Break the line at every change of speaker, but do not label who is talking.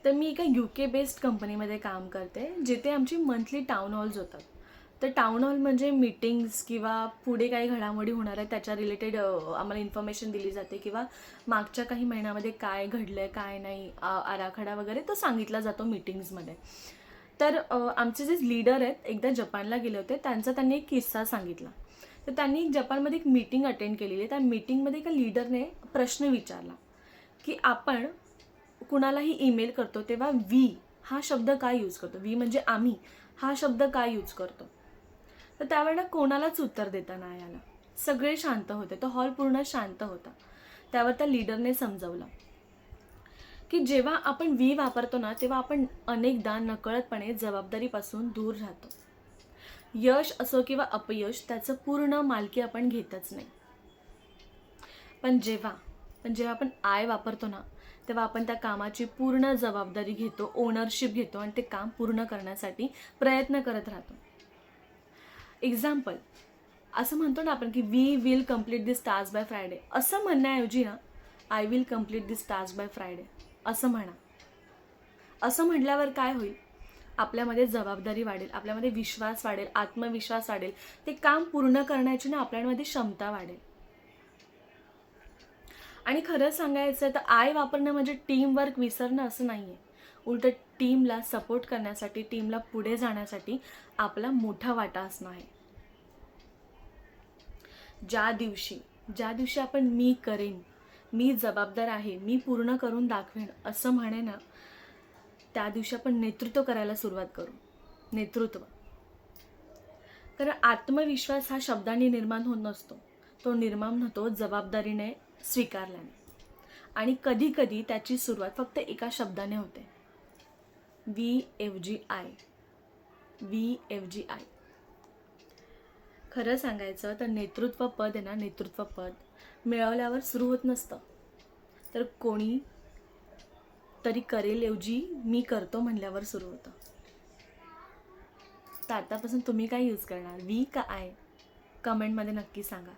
तर मी एका UK based कंपनीमध्ये काम करते, जिथे आमची मंथली टाउन हॉल्स होतात. तर टाउन हॉल म्हणजे मीटिंग्स किंवा पुढे काही घडामोडी होणार आहे त्याच्या रिलेटेड आम्हाला इन्फॉर्मेशन दिली जाते, किंवा मागच्या काही महिन्यामध्ये काय घडलं आहे काय नाही, आराखडा वगैरे तो सांगितला जातो मीटिंग्समध्ये. तर आमचे जे लीडर आहेत एकदा जपानला गेले होते, त्यांनी एक किस्सा सांगितला. तर त्यांनी जपानमध्ये एक मीटिंग अटेंड केलेली आहे. त्या मीटिंगमध्ये एका लीडरने प्रश्न विचारला की आपण कुणालाही ईमेल करतो तेव्हा वी हा शब्द काय यूज करतो, वी म्हणजे आम्ही हा शब्द काय यूज करतो. तर त्यावेळेला कोणालाच उत्तर देता नाही आलं. सगळे शांत होते, तो हॉल पूर्ण शांत होता. त्यावर त्या लीडरने समजवलं की जेव्हा आपण वी वापरतो ना, तेव्हा आपण अनेकदा नकळतपणे जबाबदारीपासून दूर राहतो. यश असो किंवा अपयश त्याचं पूर्ण मालकी आपण घेतच नाही. पण जेव्हा आपण आय वापरतो ना, तेव्हा आपण त्या कामाची पूर्ण जबाबदारी घेतो, ओनरशिप घेतो आणि ते काम पूर्ण करण्यासाठी प्रयत्न करत राहतो. एक्झाम्पल असं म्हणतो ना आपण की we will complete this task by Friday, असं म्हणण्याऐवजी ना I will complete this task by Friday असं म्हणा. असं म्हटल्यावर काय होईल, आपल्यामध्ये जबाबदारी वाढेल, आपल्यामध्ये विश्वास वाढेल, आत्मविश्वास वाढेल, ते काम पूर्ण करण्याची ना आपल्यामध्ये क्षमता वाढेल. आणि खरं सांगायचं तर आय वापरणं म्हणजे टीमवर्क विसरणं असं नाही आहे. उलट टीमला सपोर्ट करण्यासाठी, टीमला पुढे जाण्यासाठी आपला मोठा वाटा असणं आहे. ज्या दिवशी आपण मी करेन, मी जबाबदार आहे, मी पूर्ण करून दाखवेन असं म्हणे ना, त्या दिवशी आपण नेतृत्व करायला सुरुवात करू. नेतृत्व, कारण आत्मविश्वास हा शब्दांनी निर्माण होत नसतो, तो निर्माण होतो जबाबदारीने स्वीकारल्याने. आणि कधी कधी त्याची सुरुवात फक्त एका शब्दाने होते, वी ऐवजी आय. वी ऐवजी आय. खरं सांगायचं तर नेतृत्व पद आहे ना, नेतृत्व पद मिळवल्यावर सुरू होत नसतं, तर कोणी तरी करेल ऐवजी मी करतो म्हणल्यावर सुरू होतं. तर आतापासून तुम्ही काय यूज करणार, वी का आय? कमेंटमध्ये नक्की सांगा.